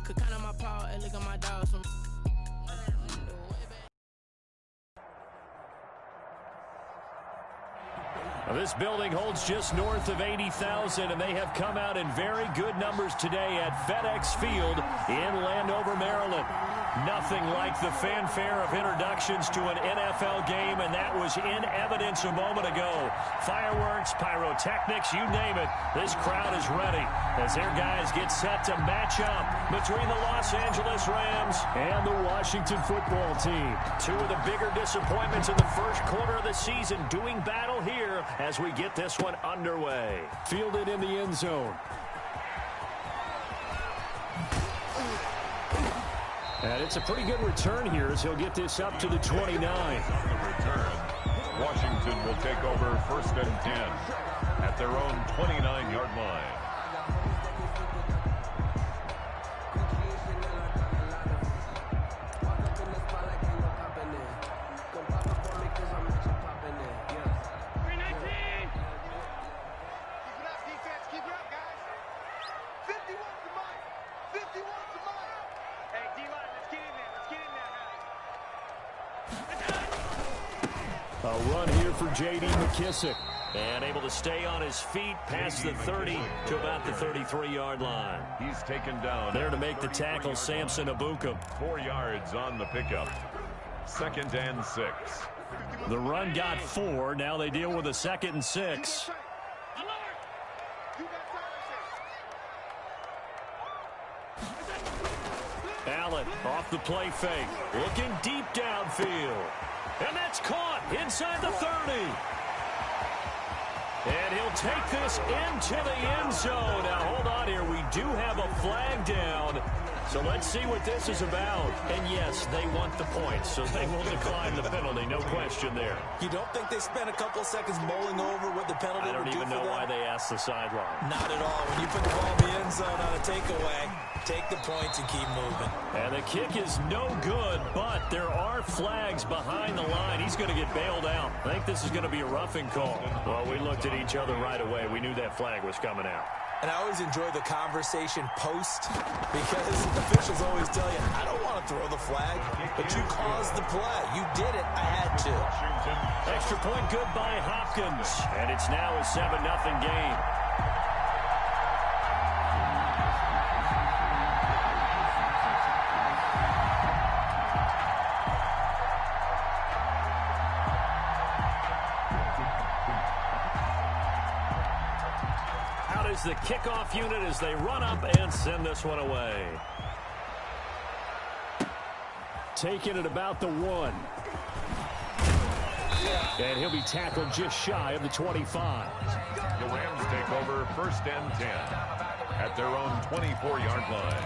Could count on my power, and look at my dogs. This building holds just north of 80,000, and they have come out in very good numbers today at FedEx Field in Landover, Maryland. Nothing like the fanfare of introductions to an NFL game, and that was in evidence a moment ago. Fireworks, pyrotechnics, you name it. This crowd is ready as their guys get set to match up between the Los Angeles Rams and the Washington football team. Two of the bigger disappointments in the first quarter of the season doing battle here as we get this one underway. Fielded in the end zone. And it's a pretty good return here as he'll get this up to the 29. The return. Washington will take over 1st and 10 at their own 29-yard line. A run here for J.D. McKissick. And able to stay on his feet past the 30 to about the 33-yard line. He's taken down. There to make the tackle, Samson Abukum. 4 yards on the pickup. 2nd and 6. The run got 4. Now they deal with a 2nd and 6. Allen off the play fake. Looking deep downfield. And that's caught inside the 30. And he'll take this into the end zone. Now, hold on here. We do have a flag down. So let's see what this is about. And, yes, they want the points, so they will decline the penalty. No question there. You don't think they spent a couple of seconds mulling over what the penalty would do for them? I don't even know why they asked the sideline. Not at all. When you put the ball in the end zone on a takeaway, take the points and keep moving. And the kick is no good, but there are flags behind the line. He's going to get bailed out. I think this is going to be a roughing call. Well, we looked at each other right away. We knew that flag was coming out. And I always enjoy the conversation post because officials always tell you, I don't want to throw the flag, but you caused the play. You did it. I had to. Extra point good by Hopkins. And it's now a 7-0 game. The kickoff unit as they run up and send this one away. Taking it about the 1. And he'll be tackled just shy of the 25. The Rams take over 1st and 10 at their own 24-yard line.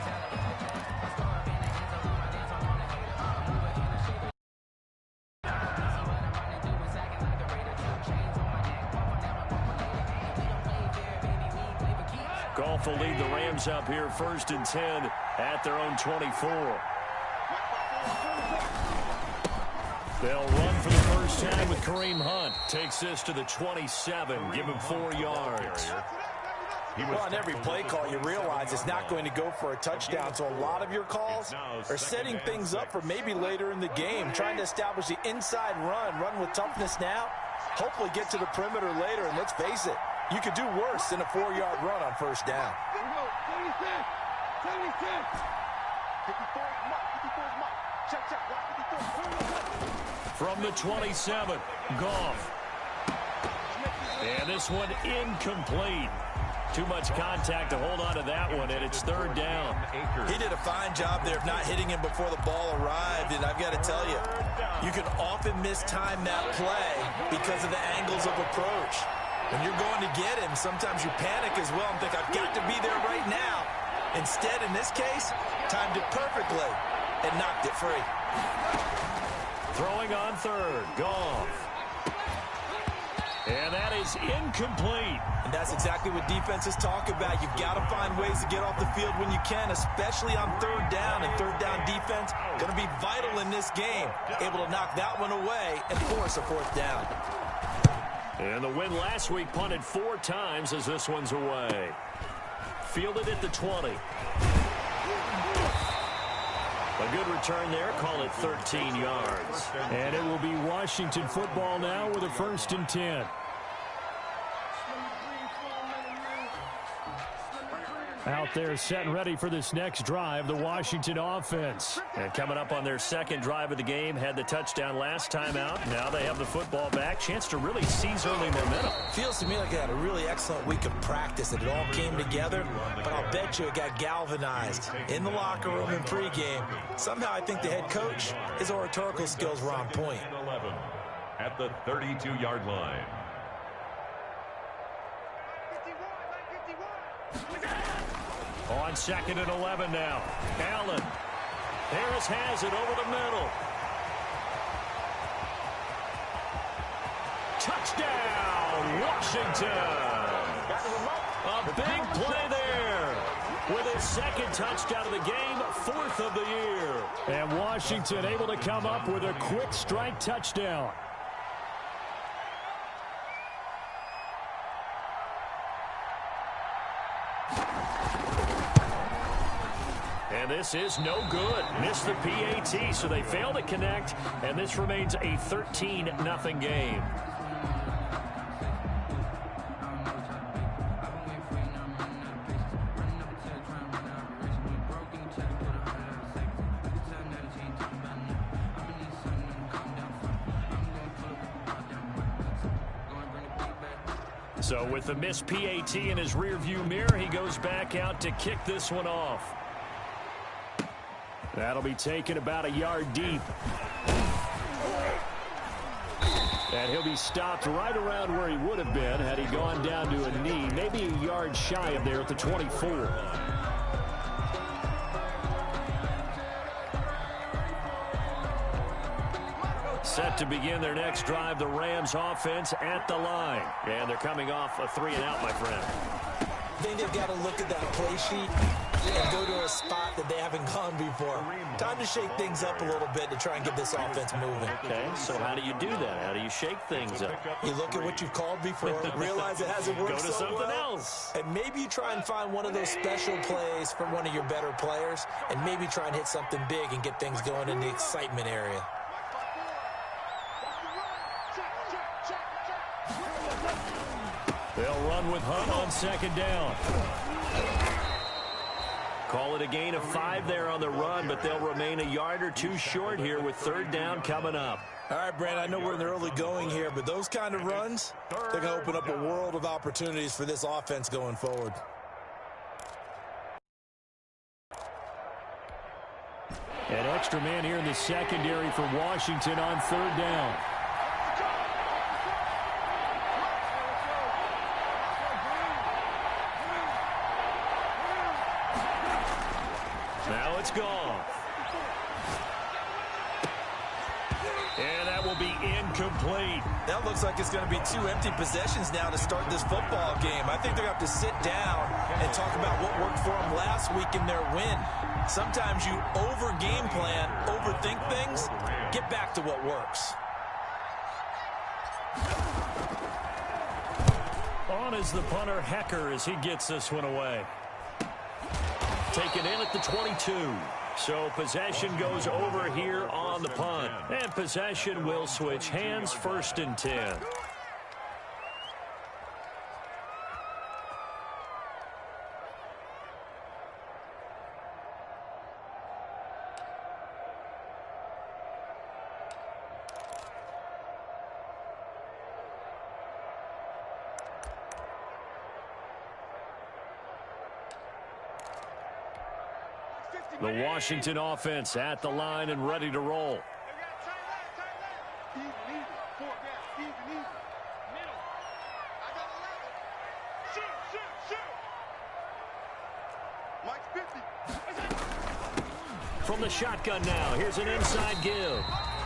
Goff will lead the Rams up here 1st and 10 at their own 24. They'll run for the first time with Kareem Hunt. Takes this to the 27. Give him 4 yards. Well, on every play call, you realize it's not going to go for a touchdown. So a lot of your calls are setting things up for maybe later in the game, trying to establish the inside run with toughness now, hopefully get to the perimeter later. And let's face it, you could do worse than a 4-yard run on first down. From the 27, Goff. And this one incomplete. Too much contact to hold on to that one, and it's 3rd down. He did a fine job there of not hitting him before the ball arrived, and I've got to tell you, you can often mistime that play because of the angles of approach. When you're going to get him, sometimes you panic as well and think, I've got to be there right now. Instead, in this case, timed it perfectly and knocked it free. Throwing on 3rd, Goff. And that is incomplete. And that's exactly what defenses talk about. You've got to find ways to get off the field when you can, especially on 3rd down. And 3rd down defense going to be vital in this game. Able to knock that one away and force a 4th down. And the win last week punted 4 times as this one's away. Fielded at the 20. A good return there. Call it 13 yards. And it will be Washington football now with a 1st and 10. Out there set and ready for this next drive, the Washington offense. And coming up on their second drive of the game, had the touchdown last time out. Now they have the football back. Chance to really seize early momentum. Feels to me like they had a really excellent week of practice, and it all came together. But I'll bet you it got galvanized in the locker room in pregame. Somehow I think the head coach, his oratorical skills were on point. 11 at the 32-yard line. On 2nd and 11 now. Allen. Harris has it over the middle. Touchdown, Washington. A big play there. With his 2nd touchdown of the game, 4th of the year. And Washington able to come up with a quick strike touchdown. And this is no good. Missed the PAT, so they fail to connect, and this remains a 13-0 game. So with the missed PAT in his rearview mirror, he goes back out to kick this one off. That'll be taken about a yard deep. And he'll be stopped right around where he would have been had he gone down to a knee, maybe a yard shy of there at the 24. Set to begin their next drive, the Rams offense at the line. And they're coming off a 3-and-out, my friend. I think they've got to look at that play sheet and go to a spot that they haven't gone before. Time to shake things up a little bit to try and get this offense moving. Okay, so how do you do that? How do you shake things up? You look at what you've called before, realize it hasn't worked Go to so something well, else. and maybe you try and find one of those special plays from one of your better players, and maybe try and hit something big and get things going in the excitement area. They'll run with Hunt on 2nd down. Call it a gain of 5 there on the run, but they'll remain a yard or two short here with 3rd down coming up. All right, Brandon, I know we're in the early going here, but those kind of runs, they're going to open up a world of opportunities for this offense going forward. An extra man here in the secondary for Washington on 3rd down. Now it's gone. And that will be incomplete. That looks like it's going to be 2 empty possessions now to start this football game. I think they're going to have to sit down and talk about what worked for them last week in their win. Sometimes you over-game plan, overthink things, get back to what works. On is the punter, Hecker, as he gets this one away. Taken in at the 22. So possession goes over here on the punt. And possession will switch hands, 1st and 10. The Washington offense at the line and ready to roll. From the shotgun now, here's an inside give.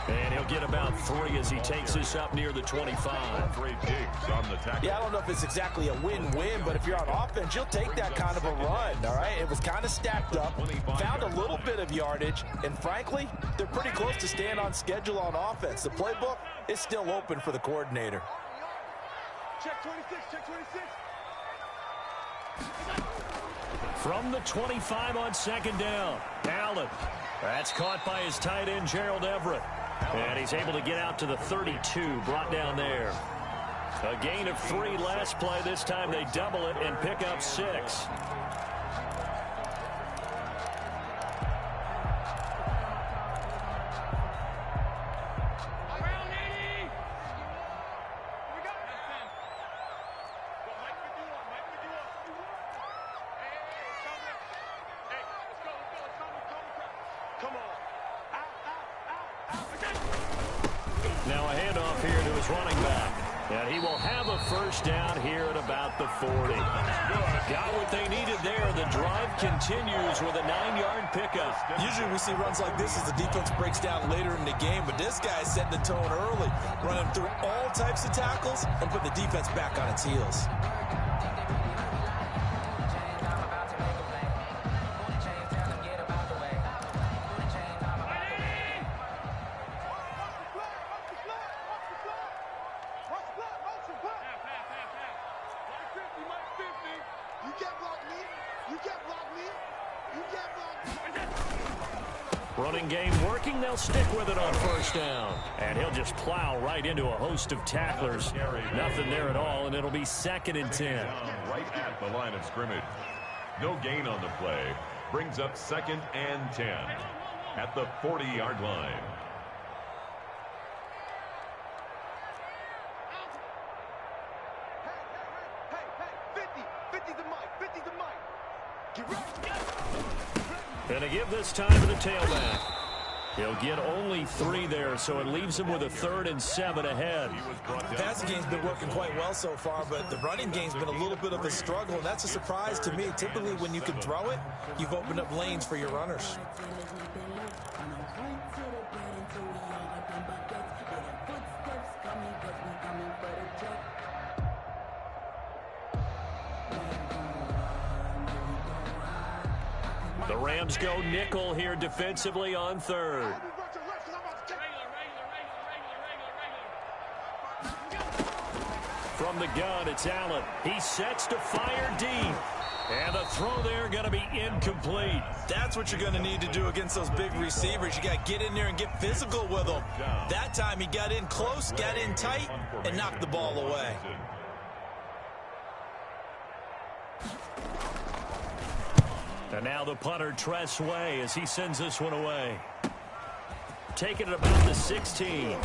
And he'll get about 3 as he takes this up near the 25. Great digs on the tackle. Yeah, I don't know if it's exactly a win-win, but if you're on offense, you'll take that kind of a run, all right? It was kind of stacked up, found a little bit of yardage, and frankly, they're pretty close to staying on schedule on offense. The playbook is still open for the coordinator. Check 26, check 26. From the 25 on second down. Allen. That's caught by his tight end, Gerald Everett. And he's able to get out to the 32, brought down there. A gain of 3 last play. This time they double it and pick up 6. Now a handoff here to his running back. And he will have a first down here at about the 40. Got what they needed there. The drive continues with a 9-yard pickup. Usually we see runs like this as the defense breaks down later in the game, but this guy is setting the tone early, running through all types of tackles and putting the defense back on its heels. Running game working. They'll stick with it on first down. And he'll just plow right into a host of tacklers. Nothing there at all, and it'll be 2nd and 10. Right at the line of scrimmage. No gain on the play. Brings up 2nd and 10 at the 40-yard line. Gonna give this time to the tailback. He'll get only 3 there, so it leaves him with a 3rd and 7 ahead. The passing game's been working quite well so far, but the running game's been a little bit of a struggle, and that's a surprise to me. Typically, when you can throw it, you've opened up lanes for your runners. The Rams go nickel here defensively on 3rd. From the gun, it's Allen. He sets to fire deep. And the throw there going to be incomplete. That's what you're going to need to do against those big receivers. You got to get in there and get physical with them. That time he got in close, got in tight, and knocked the ball away. And now the punter, Tress Way, as he sends this one away. Taking it about the 16.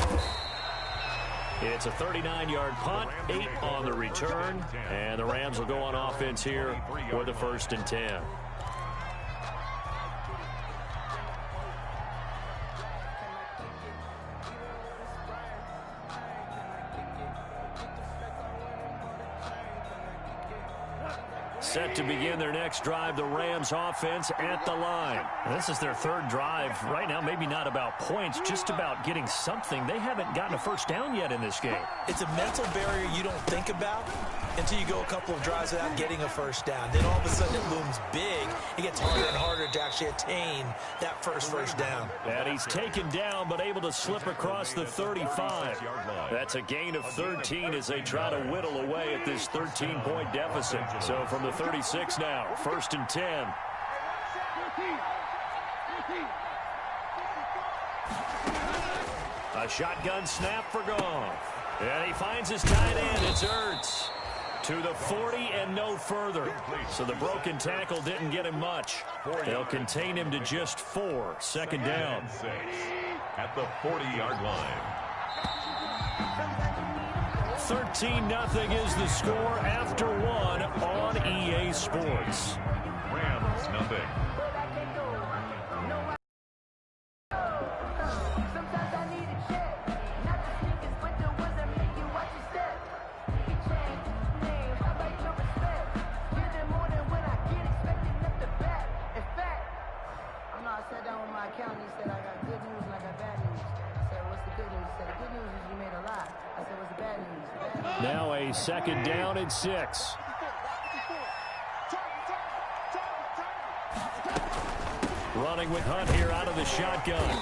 It's a 39-yard punt, 8 on the return, and the Rams will go on offense here with the 1st and 10. Set to begin their next drive, the Rams offense at the line. This is their 3rd drive. Right now, maybe not about points, just about getting something. They haven't gotten a first down yet in this game. It's a mental barrier you don't think about until you go a couple of drives without getting a first down. Then all of a sudden it looms big. It gets harder and harder to actually attain that first down. And he's taken down but able to slip across the 35. That's a gain of 13 as they try to whittle away at this 13-point deficit. So from the 36 now, 1st and 10. A shotgun snap for Goff. And he finds his tight end. It's Ertz. To the 40 and no further. So the broken tackle didn't get him much. They'll contain him to just 4. 2nd down. At the 40-yard line. 13-0 is the score after 1 on EA Sports. Rams, nothing. Now a 2nd down and 6. Running with Hunt here out of the shotgun.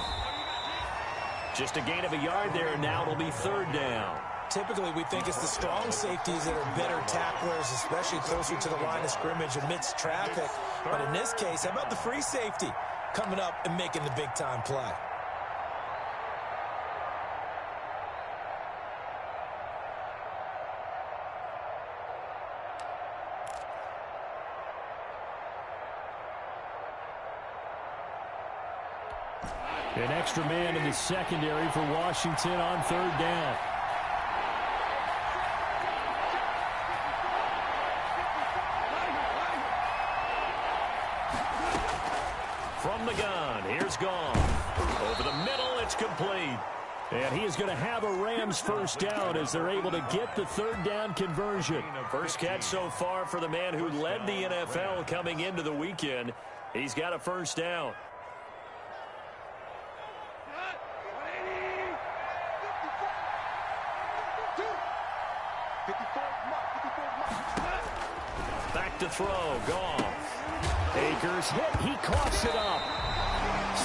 Just a gain of a yard there, and now it'll be 3rd down. Typically, we think it's the strong safeties that are better tacklers, especially closer to the line of scrimmage amidst traffic. But in this case, how about the free safety coming up and making the big-time play? An extra man in the secondary for Washington on third down. From the gun, here's Goff. Over the middle, it's complete. And he is going to have a Rams first down as they're able to get the third down conversion. First catch so far for the man who led the NFL coming into the weekend. He's got a first down. Back to throw, Goff. Akers hit, he coughs it up.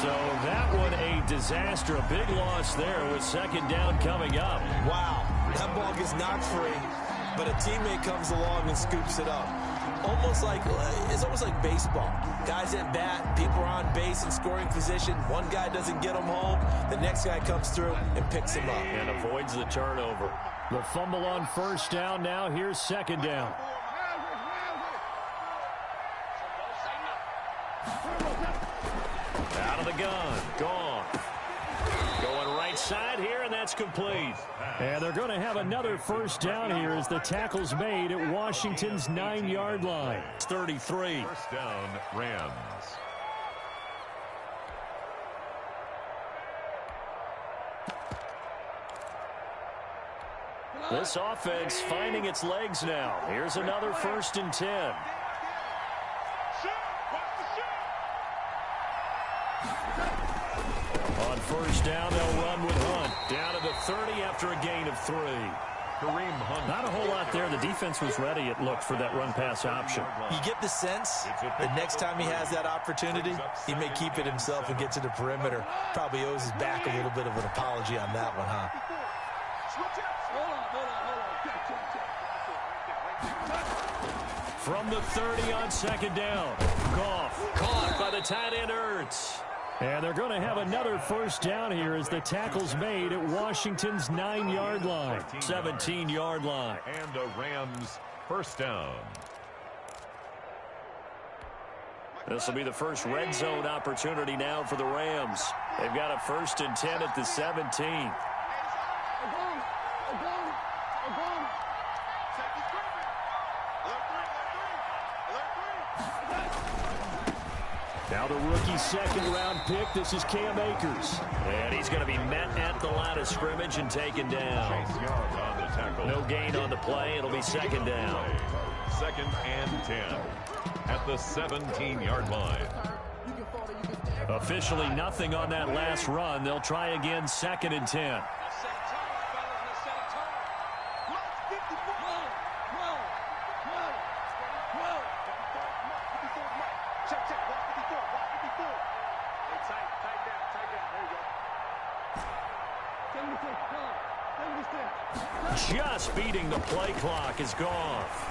So that one a disaster, a big loss there with second down coming up. Wow, that ball gets knocked free, but a teammate comes along and scoops it up. It's almost like baseball. Guys at bat, people are on base in scoring position. One guy doesn't get them home. The next guy comes through and picks him up. And avoids the turnover. The fumble on first down now. Here's second down. Out of the gun. Gone. Going right side here, and that's complete. And they're going to have another first down here as the tackle's made at Washington's 9-yard line. It's 33. First down, Rams. This offense finding its legs now. Here's another 1st and 10. On first down, they'll run with Hunt. Down to the 30 after a gain of 3. Kareem Hunt. Not a whole lot there. The defense was ready, it looked, for that run-pass option. You get the sense that next time he has that opportunity, he may keep it himself and get to the perimeter. Probably owes his back a little bit of an apology on that one, huh? From the 30 on second down. Goff caught by the tight end Ertz. And they're going to have another first down here as the tackle's made at Washington's 9-yard line. 17-yard line. And a Rams first down. This will be the first red zone opportunity now for the Rams. They've got a 1st and 10 at the 17. Now the rookie second-round pick. This is Cam Akers. And he's going to be met at the line of scrimmage and taken down. Chase Young on the tackle. No gain on the play. It'll be second down. 2nd and 10 at the 17-yard line. Officially nothing on that last run. They'll try again 2nd and 10. Just beating the play clock is Goff.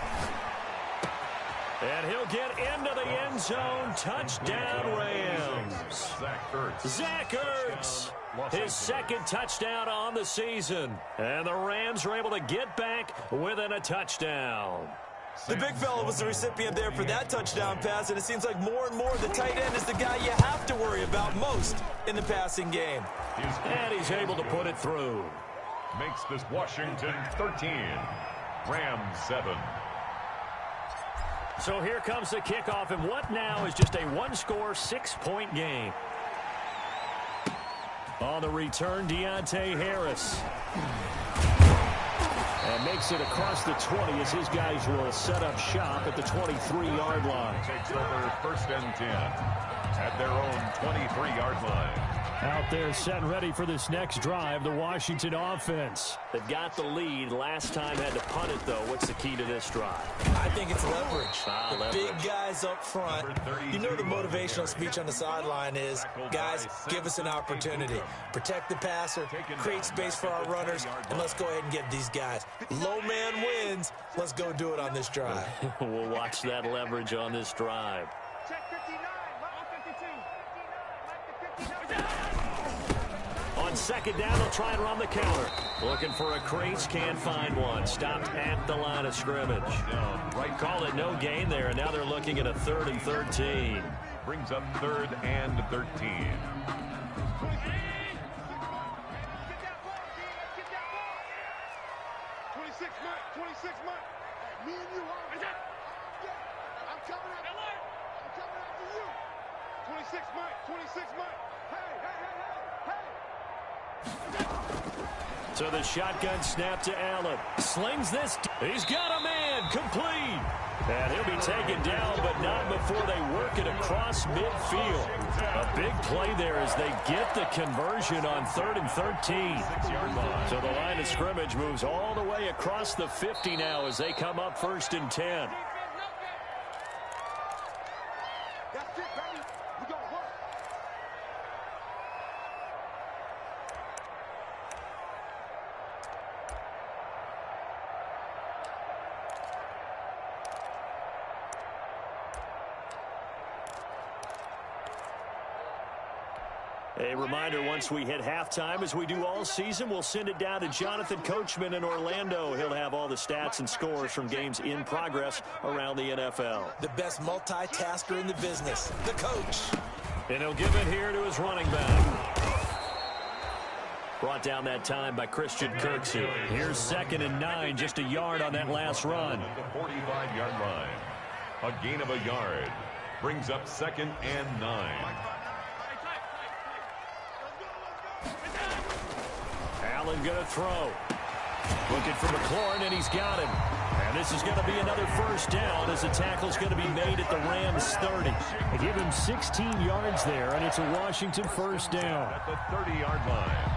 And he'll get into the end zone. Touchdown, Rams. Zach Ertz. His 2nd touchdown on the season. And the Rams are able to get back within a touchdown. The big fella was the recipient there for that touchdown pass, and it seems like more and more the tight end is the guy you have to worry about most in the passing game. And he's able to put it through. Makes this Washington 13, Rams 7. So here comes the kickoff, and what now is just a one-score, 6-point game. On the return, Deontay Harris. And makes it across the 20 as his guys will set up shop at the 23-yard line. Takes over 1st and 10 at their own 23-yard line. Out there set and ready for this next drive, the Washington offense. They've got the lead. Last time had to punt it, though. What's the key to this drive? I think it's leverage. Big guys up front. You know the motivational speech on the sideline is, guys, give us an opportunity. Protect the passer, create space for our runners, and let's go ahead and get these guys. Low man wins. Let's go do it on this drive. We'll watch that leverage on this drive. On second down, they'll try and run the counter. Looking for a crease, can't find one. Stopped at the line of scrimmage. Right, call it no gain there, and now they're looking at a 3rd and 13. Brings up 3rd and 13. So the shotgun snap to Allen. Slings this. He's got a man. Complete. And he'll be taken down, but not before they work it across midfield. A big play there as they get the conversion on 3rd and 13. So the line of scrimmage moves all the way across the 50 now as they come up 1st and 10. A reminder, once we hit halftime, as we do all season, we'll send it down to Jonathan Coachman in Orlando. He'll have all the stats and scores from games in progress around the NFL. The best multitasker in the business, the coach. And he'll give it here to his running back. Brought down that time by Christian Kirksey. Here's 2nd and 9, just a yard on that last run. The 45-yard line. A gain of a yard. Brings up 2nd and 9. Allen going to throw. Looking for McLaurin, and he's got him. And this is going to be another 1st down as the tackle's going to be made at the Rams 30. They give him 16 yards there, and it's a Washington 1st down. At the 30-yard line.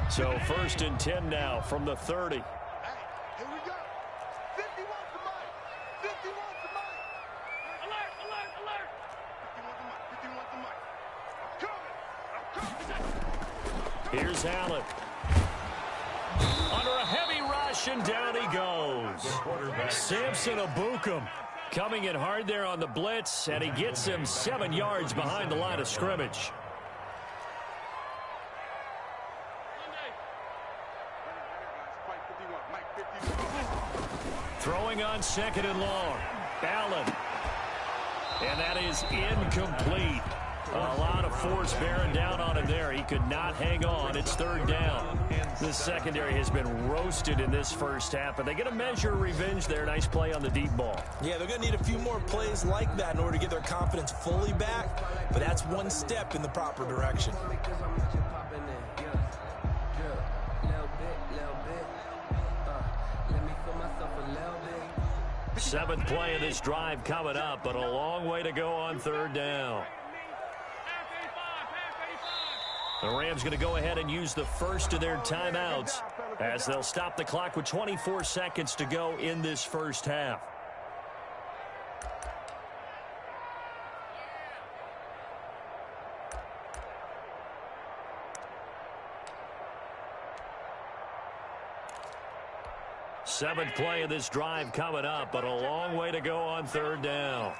So 1st and 10 now from the 30. Here's Allen. Under a heavy rush, and down he goes. Samson Abukum coming in hard there on the blitz, and he gets him 7 yards behind the line of scrimmage. Throwing on 2nd and long. Allen. And that is incomplete. A lot of force bearing down on him there. He could not hang on. It's 3rd down. The secondary has been roasted in this first half, but they get a measure of revenge there. Nice play on the deep ball. Yeah, they're going to need a few more plays like that in order to get their confidence fully back, but that's one step in the proper direction. 7th play of this drive coming up, but a long way to go on 3rd down. The Rams going to go ahead and use the first of their timeouts as they'll stop the clock with 24 seconds to go in this first half. Seventh play of this drive coming up, but a long way to go on 3rd down.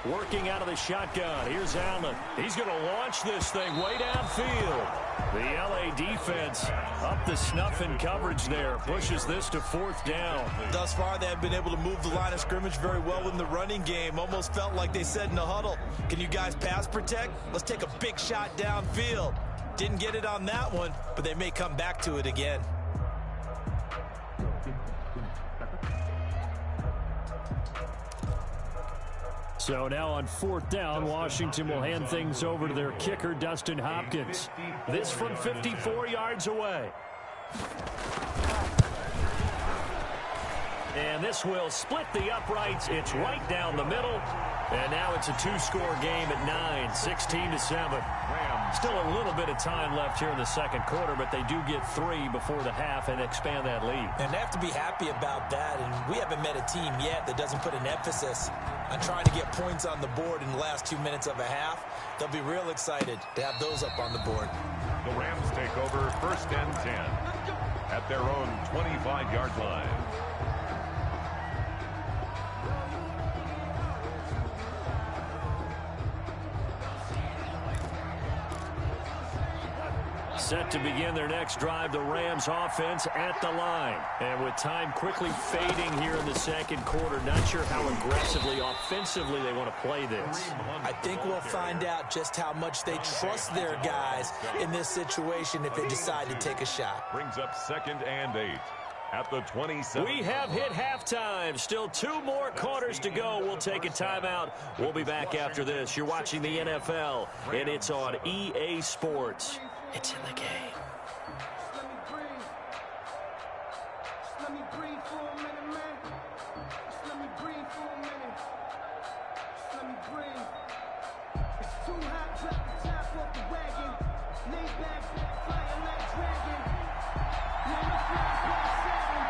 Working out of the shotgun. Here's Allen. He's going to launch this thing way downfield. The LA defense up the snuff in coverage there. Pushes this to 4th down. Thus far, they have been able to move the line of scrimmage very well in the running game. Almost felt like they said in the huddle, can you guys pass protect? Let's take a big shot downfield. Didn't get it on that one, but they may come back to it again. So now on 4th down, Washington will hand things over to their kicker, Dustin Hopkins. This from 54 yards away. And this will split the uprights. It's right down the middle. And now it's a two-score game at 9, 16-7. Still a little bit of time left here in the second quarter, but they do get 3 before the half and expand that lead. And they have to be happy about that. And we haven't met a team yet that doesn't put an emphasis on trying to get points on the board in the last 2 minutes of a half. They'll be real excited to have those up on the board. The Rams take over 1st and 10 at their own 25-yard line. Set to begin their next drive, the Rams offense at the line. And with time quickly fading here in the second quarter, not sure how aggressively, offensively they want to play this. I think we'll find out just how much they trust their guys in this situation if they decide to take a shot. Brings up 2nd and 8 at the 27. We have hit halftime. Still 2 more quarters to go. We'll take a timeout. We'll be back after this. You're watching the NFL, and it's on EA Sports. It's in the game. Let me breathe. Let me breathe for a minute, man. Let me breathe for a minute. Let me breathe. It's too hot, drop the top off the wagon. Lay back, flying like dragon. Let me fly past 7.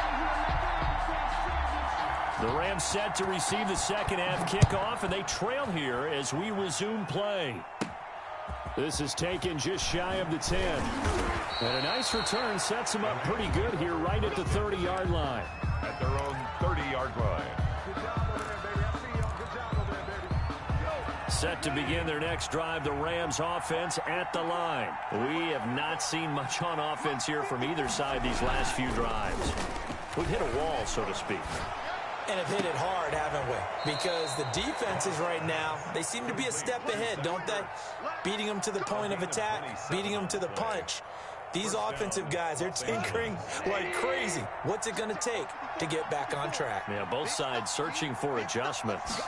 I'm here like I'm savage. The Rams set to receive the second half kickoff, and they trail here as we resume play. This is taken just shy of the 10. And a nice return sets them up pretty good here right at the 30-yard line. At their own 30-yard line. Set to begin their next drive, the Rams offense at the line. We have not seen much on offense here from either side these last few drives. We've hit a wall, so to speak. And have hit it hard, haven't we? Because the defenses right now, they seem to be a step ahead, don't they? Beating them to the point of attack, beating them to the punch. These offensive guys, they're tinkering like crazy. What's it going to take to get back on track? Yeah, both sides searching for adjustments.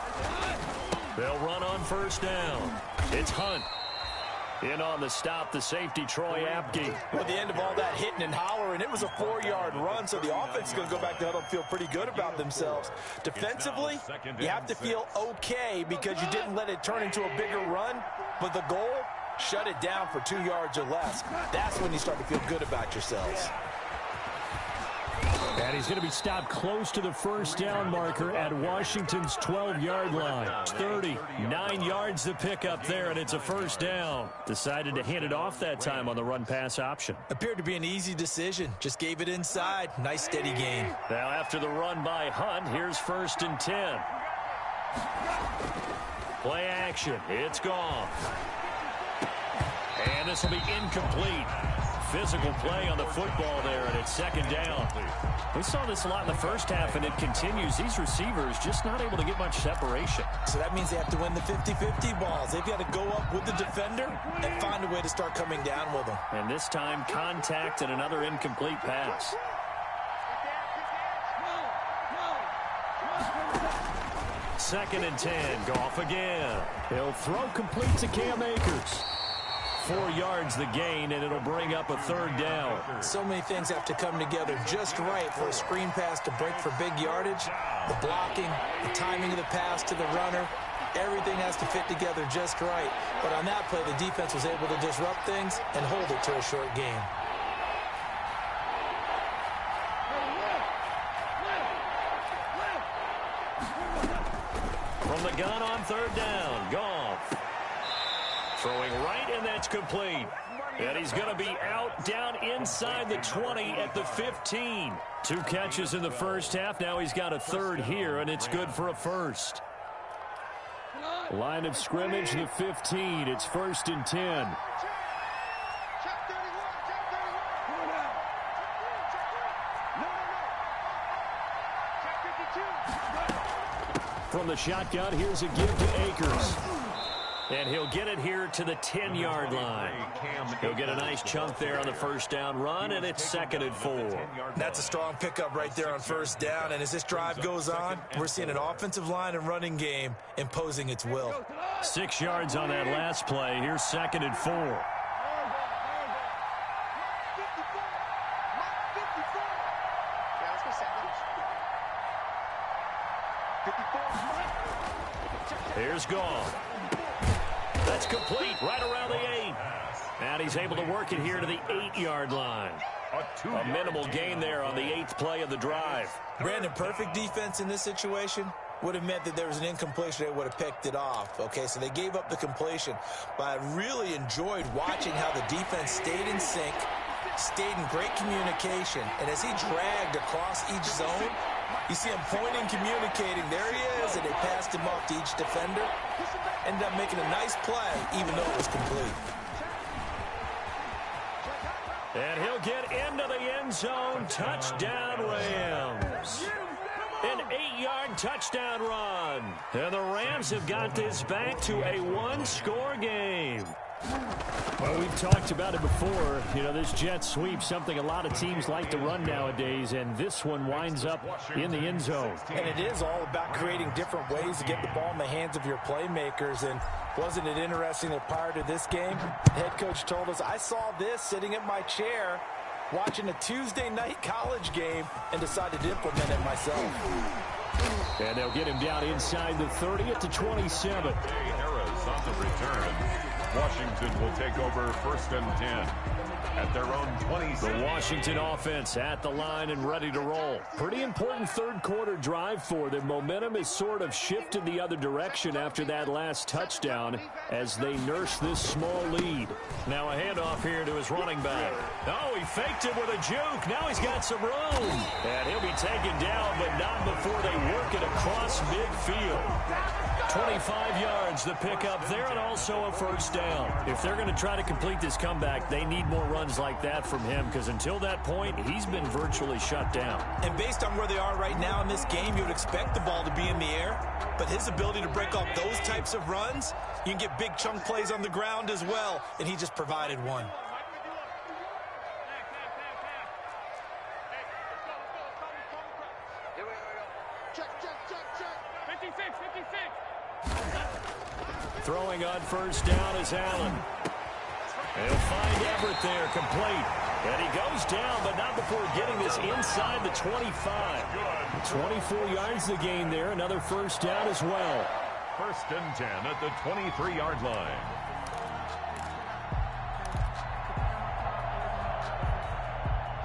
They'll run on 1st down. It's Hunt. In on the stop, the safety, Troy Apke. At the end of all that hitting and hollering, it was a 4-yard run, so the offense is going to go back to huddle and feel pretty good about themselves. Defensively, you have to feel okay because you didn't let it turn into a bigger run, but the goal, shut it down for 2 yards or less. That's when you start to feel good about yourselves. And he's going to be stopped close to the 1st down marker at Washington's 12-yard line. 39 yards to pick up there, and it's a 1st down. Decided to hand it off that time on the run-pass option. Appeared to be an easy decision. Just gave it inside. Nice, steady gain. Now after the run by Hunt, here's 1st and 10. Play action. It's gone. And this will be incomplete. Physical play on the football there, and it's 2nd down. We saw this a lot in the first half, and it continues. These receivers just not able to get much separation. So that means they have to win the 50-50 balls. They've got to go up with the defender and find a way to start coming down with them. And this time, contact and another incomplete pass. Second and 10. Goff again. He'll throw complete to Cam Akers. 4 yards the gain, and it'll bring up a 3rd down. So many things have to come together just right for a screen pass to break for big yardage. The blocking, the timing of the pass to the runner, everything has to fit together just right. But on that play, the defense was able to disrupt things and hold it to a short gain. From the gun on 3rd down, Goff. Throwing right, and that's complete. And he's going to be out down inside the 20 at the 15. 2 catches in the first half. Now he's got a 3rd here, and it's good for a 1st. Line of scrimmage, the 15. It's 1st and 10. From the shotgun, here's a give to Akers. And he'll get it here to the 10-yard line. He'll get a nice chunk there on the first down run, and it's 2nd and 4. That's a strong pickup right there on first down. And as this drive goes on, we're seeing an offensive line and running game imposing its will. 6 yards on that last play. Here's 2nd and 4. Here's Gone. That's complete right around the 8. And he's able to work it here to the 8-yard line. A minimal gain there on the 8th play of the drive. Brandon, perfect defense in this situation would have meant that there was an incompletion. They would have picked it off. Okay, so they gave up the completion. But I really enjoyed watching how the defense stayed in sync, stayed in great communication. And as he dragged across each zone, you see him pointing, communicating. There he is, and they passed him off to each defender. Ended up making a nice play, even though it was complete. And he'll get into the end zone. Touchdown, Rams. An 8-yard touchdown run. And the Rams have got this back to a 1-score game. Well, we've talked about it before. You know, this jet sweep, something a lot of teams like to run nowadays, and this one winds up in the end zone. And it is all about creating different ways to get the ball in the hands of your playmakers. And wasn't it interesting that prior to this game, the head coach told us, I saw this sitting in my chair watching a Tuesday night college game and decided to implement it myself. And they'll get him down inside the 30 at the 27. Harris on the return. Washington will take over 1st and 10 at their own 26. The Washington offense at the line and ready to roll. Pretty important third-quarter drive for them. Momentum has sort of shifted the other direction after that last touchdown as they nurse this small lead. Now a handoff here to his running back. Oh, he faked it with a juke. Now he's got some room. And he'll be taken down, but not before they work it across midfield. 25 yards the pickup there, and also a first down. If they're going to try to complete this comeback, they need more runs like that from him, because until that point, he's been virtually shut down. And based on where they are right now in this game, you would expect the ball to be in the air, but his ability to break off those types of runs, you can get big chunk plays on the ground as well, and he just provided one. Throwing on first down is Allen. He'll find Everett there, complete. And he goes down, but not before getting this inside the 25. 24 yards the gain there, another first down as well. 1st and 10 at the 23-yard line.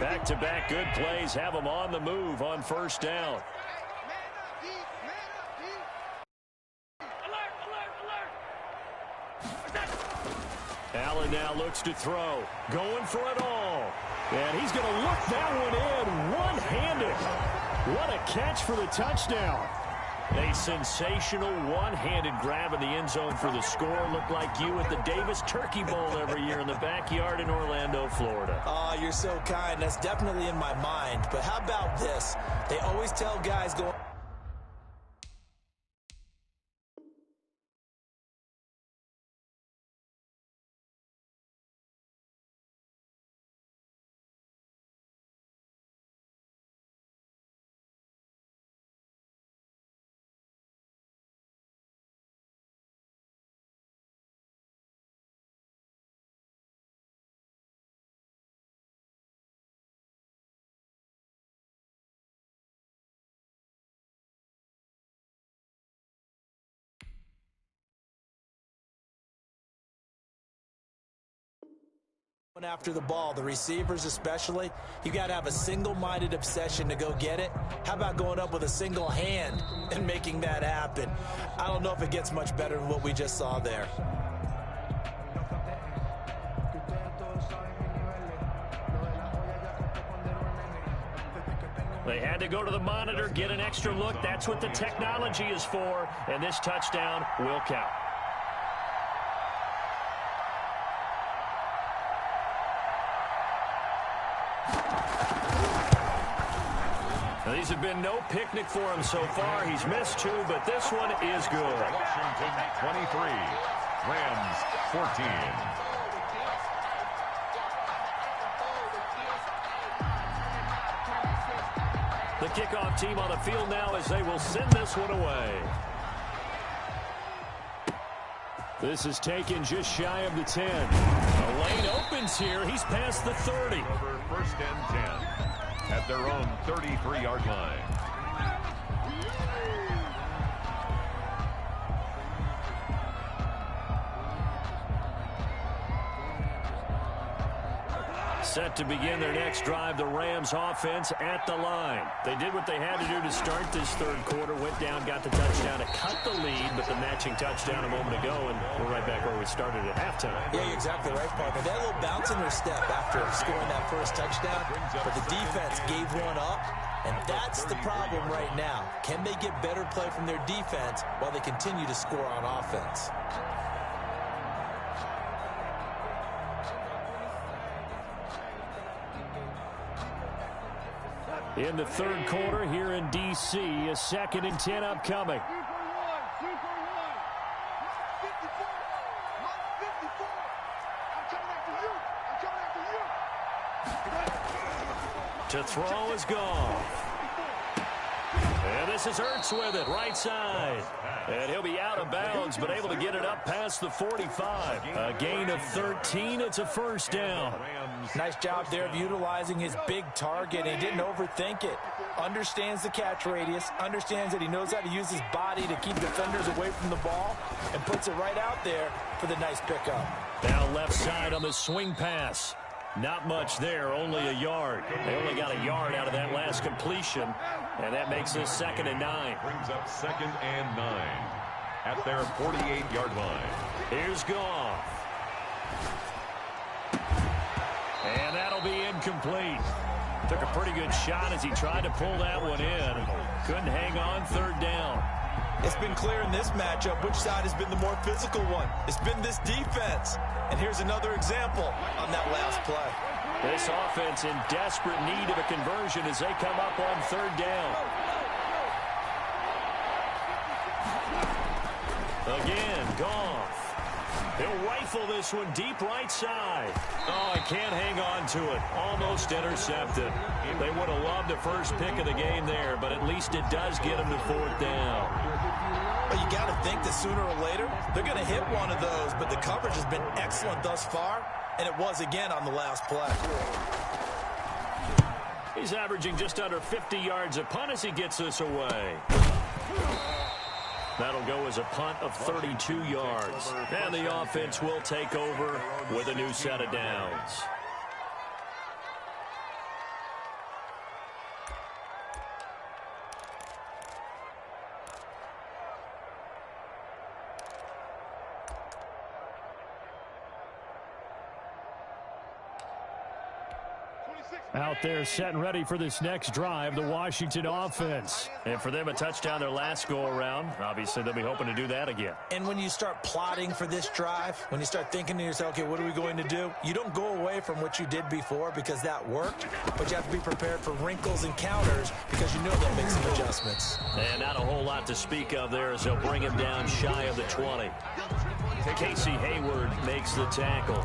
Back-to-back good plays have them on the move on first down. Allen now looks to throw. Going for it all. And he's going to look that one in one-handed. What a catch for the touchdown. A sensational one-handed grab in the end zone for the score. Looked like you at the Davis Turkey Bowl every year in the backyard in Orlando, Florida. Oh, you're so kind. That's definitely in my mind. But how about this? They always tell guys going... after the ball, the receivers especially, you got to have a single-minded obsession to go get it. How about going up with a single hand and making that happen? I don't know if it gets much better than what we just saw there. They had to go to the monitor, get an extra look. That's what the technology is for, and this touchdown will count. These have been no picnic for him so far. He's missed two, but this one is good. Washington 23, Rams 14. The kickoff team on the field now as they will send this one away. This is taken just shy of the 10. The lane opens here. He's past the 30. Over first and 10 at their own 33-yard line. Set to begin their next drive, the Rams offense at the line. They did what they had to do to start this third quarter, went down, got the touchdown to cut the lead, but the matching touchdown a moment ago, and we're right back where we started at halftime. Yeah, you're exactly right, partner. They had a little bounce in their step after scoring that first touchdown, but the defense gave one up, and that's the problem right now. Can they get better play from their defense while they continue to score on offense? In the third quarter here in D.C., a 2nd and 10 upcoming. To throw is gone. And this is Ertz with it, right side. And he'll be out of bounds, but able to get it up past the 45. A gain of 13. It's a first down. Nice job there of utilizing his big target. He didn't overthink it. Understands the catch radius. Understands that he knows how to use his body to keep defenders away from the ball. And puts it right out there for the nice pickup. Now left side on the swing pass. Not much there, only a yard. They only got a yard out of that last completion. And that makes this 2nd and 9. Brings up 2nd and 9 at their 48-yard line. Here's Goff. And that'll be incomplete. Took a pretty good shot as he tried to pull that one in. Couldn't hang on, third down. It's been clear in this matchup which side has been the more physical one. It's been this defense. And here's another example on that last play. This offense in desperate need of a conversion as they come up on third down. Again, Goff. He'll rifle this one deep right side. Oh, he can't hang on to it. Almost intercepted. They would have loved the first pick of the game there, but at least it does get them to fourth down. But you got to think that sooner or later, they're going to hit one of those, but the coverage has been excellent thus far, and it was again on the last play. He's averaging just under 50 yards a punt as he gets this away. That'll go as a punt of 32 yards. And the offense will take over with a new set of downs. Out there set and ready for this next drive, the Washington offense. And for them, a touchdown their last go-around. Obviously, they'll be hoping to do that again. And when you start plotting for this drive, when you start thinking to yourself, okay, what are we going to do? You don't go away from what you did before because that worked, but you have to be prepared for wrinkles and counters because you know they'll make some adjustments. And not a whole lot to speak of there as they'll bring him down shy of the 20. Casey Hayward makes the tackle.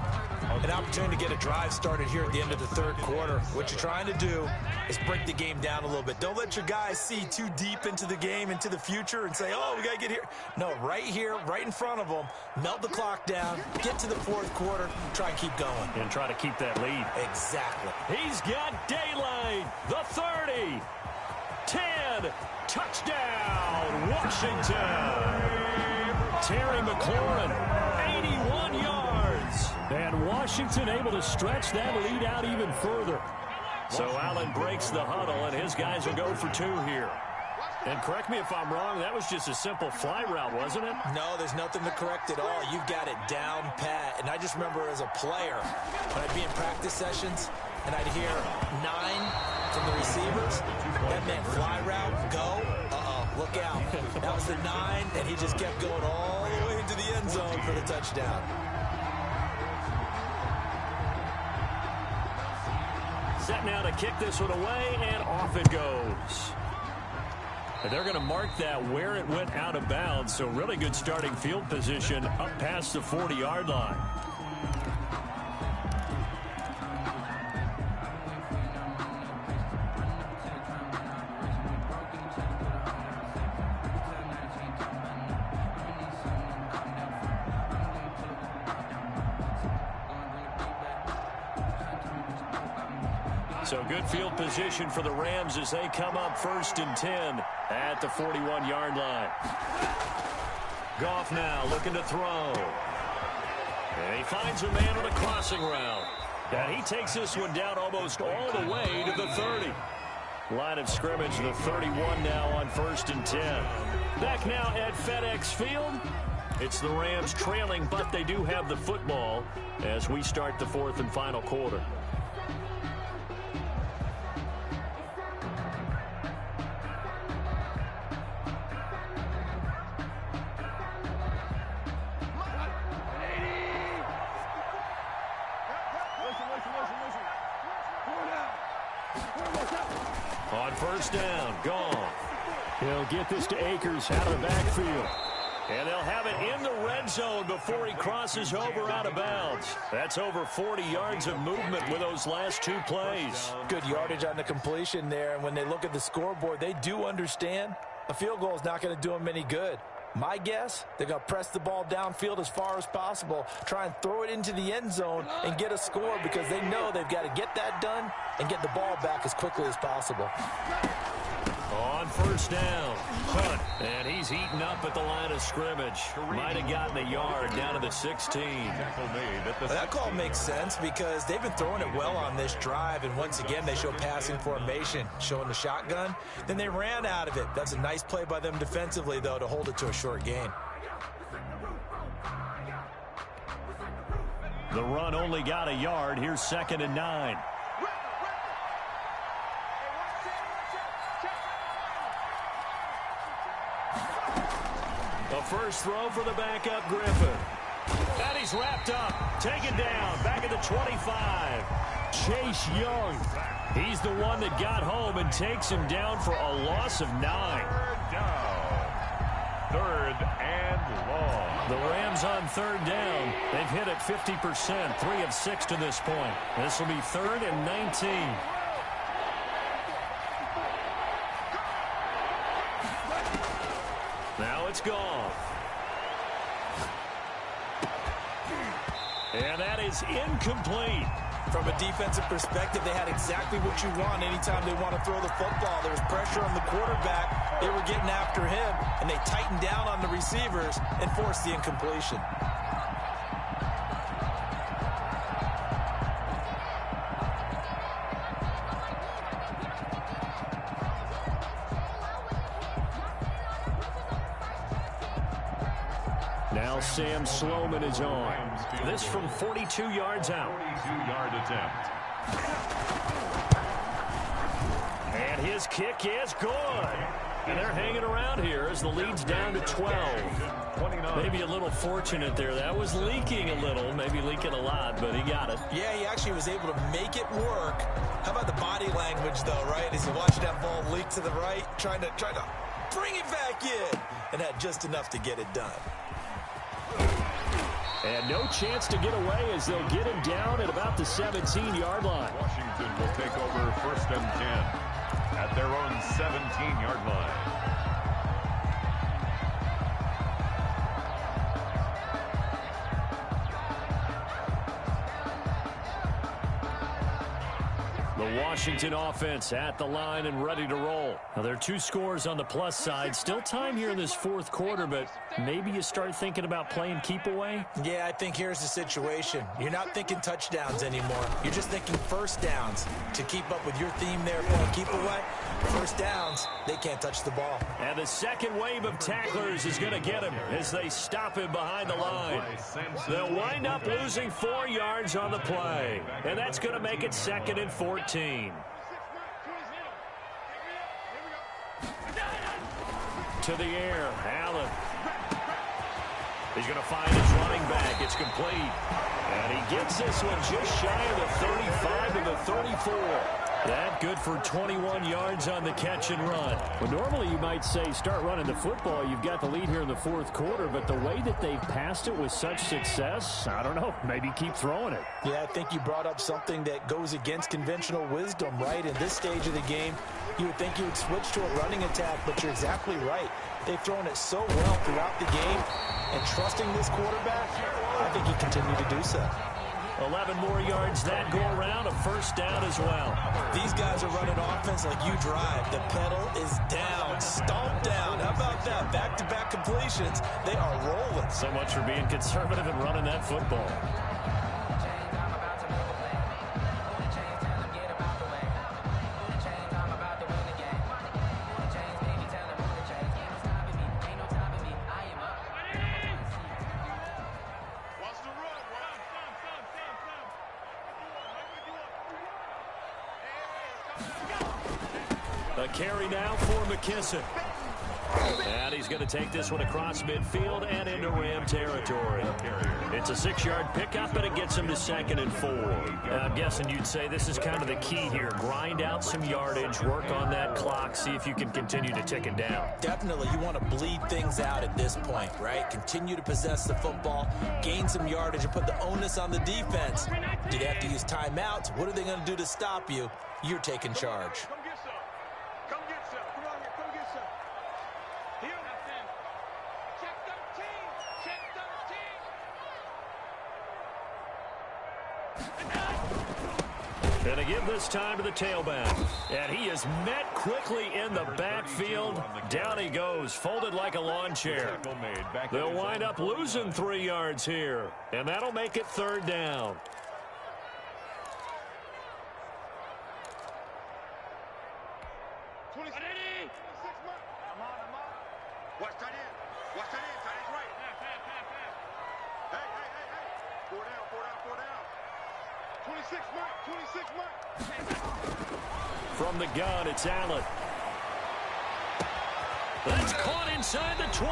An opportunity to get a drive started here at the end of the third quarter. What you're trying to do is break the game down a little bit. Don't let your guys see too deep into the game, into the future, and say, oh, we got to get here. No, right here, right in front of them, melt the clock down, get to the fourth quarter, try and keep going. And try to keep that lead. Exactly. He's got daylight. The 30. 10. Touchdown, Washington. Terry McLaurin, 81 yards. And Washington able to stretch that lead out even further. So Allen breaks the huddle, and his guys will go for two here. And correct me if I'm wrong, that was just a simple fly route, wasn't it? No, there's nothing to correct at all. You've got it down pat. And I just remember as a player, when I'd be in practice sessions, and I'd hear 9 from the receivers, that meant fly route, go. Look out. That was the 9, and he just kept going all the way into the end zone for the touchdown. Set now to kick this one away, and off it goes. And they're going to mark that where it went out of bounds. So really good starting field position up past the 40-yard line. So good field position for the Rams as they come up 1st and 10 at the 41-yard line. Goff now looking to throw. And he finds a man on a crossing route. And he takes this one down almost all the way to the 30. Line of scrimmage, the 31 now on 1st and 10. Back now at FedEx Field. It's the Rams trailing, but they do have the football as we start the 4th and final quarter. On 1st down, gone. He'll get this to Akers out of the backfield. And they'll have it in the red zone before he crosses over out of bounds. That's over 40 yards of movement with those last 2 plays. Good yardage on the completion there. And when they look at the scoreboard, they do understand a field goal is not going to do them any good. My guess, they're going to press the ball downfield as far as possible, try and throw it into the end zone and get a score because they know they've got to get that done and get the ball back as quickly as possible. On 1st down, Hunt, and he's eaten up at the line of scrimmage. Might have gotten a yard down to the 16. That call makes sense because they've been throwing it well on this drive, and once again they show passing formation, showing the shotgun. Then they ran out of it. That's a nice play by them defensively, though, to hold it to a short gain. The run only got a yard. Here's 2nd and 9. The first throw for the backup, Griffin. And he's wrapped up, taken down, back at the 25. Chase Young. He's the one that got home and takes him down for a loss of 9. 3rd and long. The Rams on 3rd down. They've hit it 50%, 3 of 6 to this point. This will be 3rd and 19. Now it's gone. And that is incomplete. From a defensive perspective, they had exactly what you want anytime they want to throw the football. There was pressure on the quarterback. They were getting after him, and they tightened down on the receivers and forced the incompletion. Now Sam Sloman is on. This from 42 yards out. 42-yard attempt. And his kick is good. And they're hanging around here as the lead's down to 12. 29. Maybe a little fortunate there. That was leaking a little, maybe leaking a lot, but he got it. Yeah, he actually was able to make it work. How about the body language, though, right? As you watch that ball leak to the right, trying to bring it back in, and had just enough to get it done. And no chance to get away as they'll get him down at about the 17-yard line. Washington will take over 1st and 10 at their own 17-yard line. The Washington offense at the line and ready to roll. Now, there are 2 scores on the plus side. Still time here in this 4th quarter, but maybe you start thinking about playing keep away? Yeah, I think here's the situation. You're not thinking touchdowns anymore. You're just thinking 1st downs. To keep up with your theme there, playing keep away, 1st downs, they can't touch the ball. And the second wave of tacklers is going to get him as they stop him behind the line. They'll wind up losing 4 yards on the play, and that's going to make it 2nd and 14. To the air, Allen. He's going to find his running back. It's complete. And he gets this one just shy of the 35 to the 34. That good for 21 yards on the catch and run. Well, normally you might say start running the football. You've got the lead here in the fourth quarter, but the way that they've passed it with such success, I don't know, maybe keep throwing it. Yeah, I think you brought up something that goes against conventional wisdom, right? In this stage of the game, you would think you would switch to a running attack, but you're exactly right. They've thrown it so well throughout the game, and trusting this quarterback, I think he continued to do so. 11 more yards that go around, a first down as well. These guys are running offense like you drive. The pedal is down, stomp down. How about that? Back-to-back completions. They are rolling. So much for being conservative and running that football. A carry now for McKissick. And he's going to take this one across midfield and into Ram territory. It's a 6-yard pickup, and it gets him to 2nd and 4. I'm guessing you'd say this is kind of the key here. Grind out some yardage, work on that clock, see if you can continue to tick it down. Definitely. You want to bleed things out at this point, right? Continue to possess the football, gain some yardage, and put the onus on the defense. Do they have to use timeouts? What are they going to do to stop you? You're taking charge. And to give this time to the tailback. And he is met quickly in the backfield. Down he goes, folded like a lawn chair. They'll wind up losing 3 yards here. And that'll make it 3rd down. From the gun, it's Allen. That's caught inside the 20.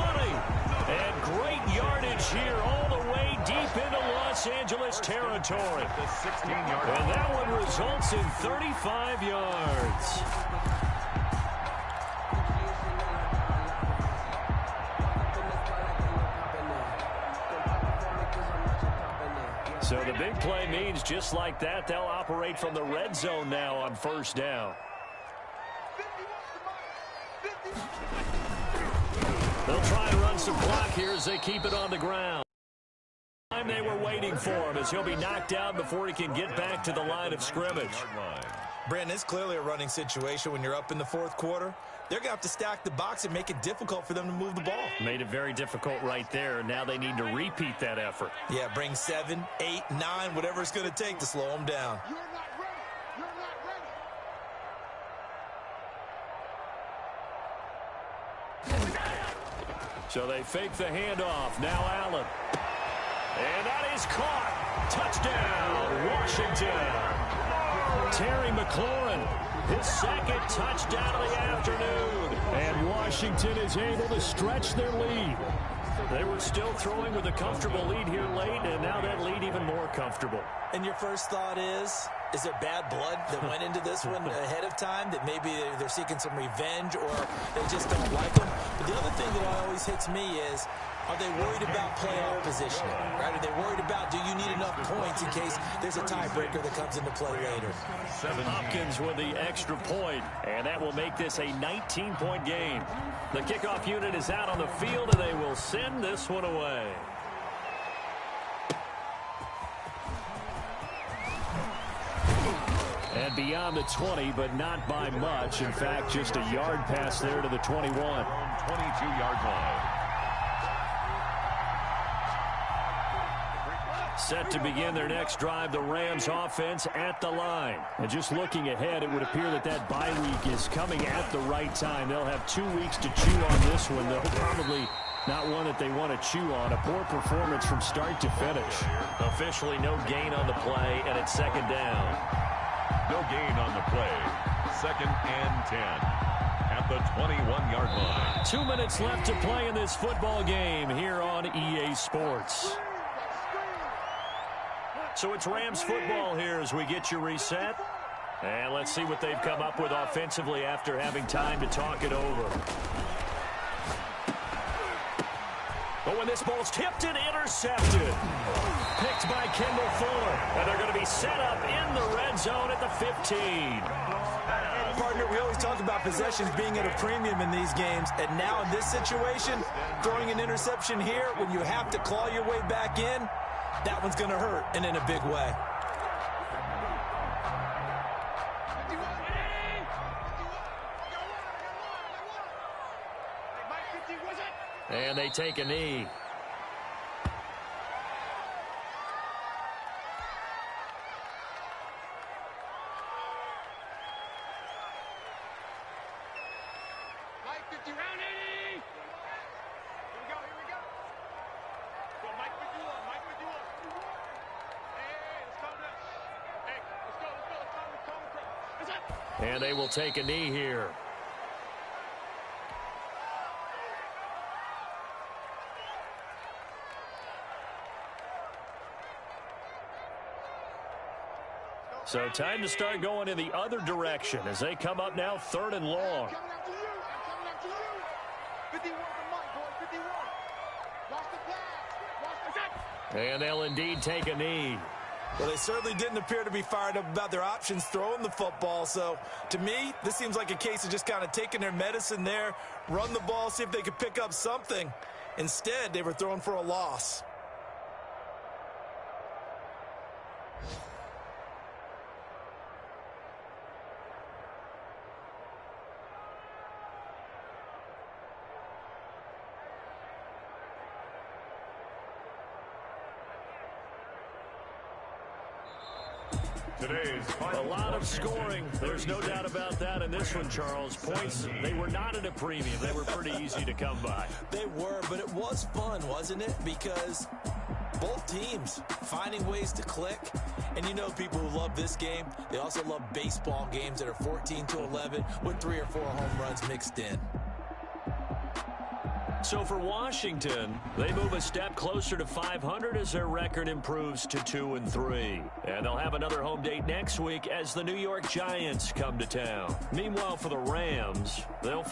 And great yardage here all the way deep into Los Angeles territory. And that one results in 35 yards. So the big play means just like that, they'll operate from the red zone now on 1st down. They'll try and run some clock here as they keep it on the ground. Time they were waiting for him as he'll be knocked down before he can get back to the line of scrimmage. Brandon, it's clearly a running situation when you're up in the 4th quarter. They're going to have to stack the box and make it difficult for them to move the ball. Made it very difficult right there. Now they need to repeat that effort. Yeah, bring 7, 8, 9, whatever it's going to take to slow them down. You're not ready. You're not ready. So they fake the handoff. Now Allen. And that is caught. Touchdown, Washington. Terry McLaurin, his 2nd touchdown of the afternoon. And Washington is able to stretch their lead. They were still throwing with a comfortable lead here late, and now that lead even more comfortable. And your first thought is there bad blood that went into this one ahead of time, that maybe they're seeking some revenge or they just don't like them? But the other thing that always hits me is, are they worried about playoff positioning? Right? Are they worried about, do you need enough points in case there's a tiebreaker that comes into play later? Hopkins with the extra point, and that will make this a 19-point game. The kickoff unit is out on the field, and they will send this one away. And beyond the 20, but not by much. In fact, just a yard pass there to the 21. 22-yard line. Set to begin their next drive, the Rams offense at the line. And just looking ahead, it would appear that that bye week is coming at the right time. They'll have 2 weeks to chew on this one. They'll probably not one that they want to chew on. A poor performance from start to finish. Officially no gain on the play, and it's 2nd down. No gain on the play. 2nd and 10 at the 21-yard line. 2 minutes left to play in this football game here on EA Sports. So it's Rams football here as we get you reset. And let's see what they've come up with offensively after having time to talk it over. But when this ball's tipped and intercepted. Picked by Kendall Fuller. And they're going to be set up in the red zone at the 15. Partner, we always talk about possessions being at a premium in these games. And now in this situation, throwing an interception here when you have to claw your way back in, that one's going to hurt, and in a big way. And they take a knee. And they will take a knee here. So time to start going in the other direction as they come up now 3rd and long. And they'll indeed take a knee. Well, they certainly didn't appear to be fired up about their options throwing the football. So, to me, this seems like a case of just kind of taking their medicine there, run the ball, see if they could pick up something. Instead, they were throwing for a loss. A lot of scoring. There's no doubt about that in this one, Charles. Points, they were not at a premium. They were pretty easy to come by. They were, but it was fun, wasn't it? Because both teams finding ways to click. And you know people who love this game, they also love baseball games that are 14-11 with 3 or 4 home runs mixed in. So for Washington, they move a step closer to 500 as their record improves to 2-3. And they'll have another home date next week as the New York Giants come to town. Meanwhile, for the Rams, they'll fall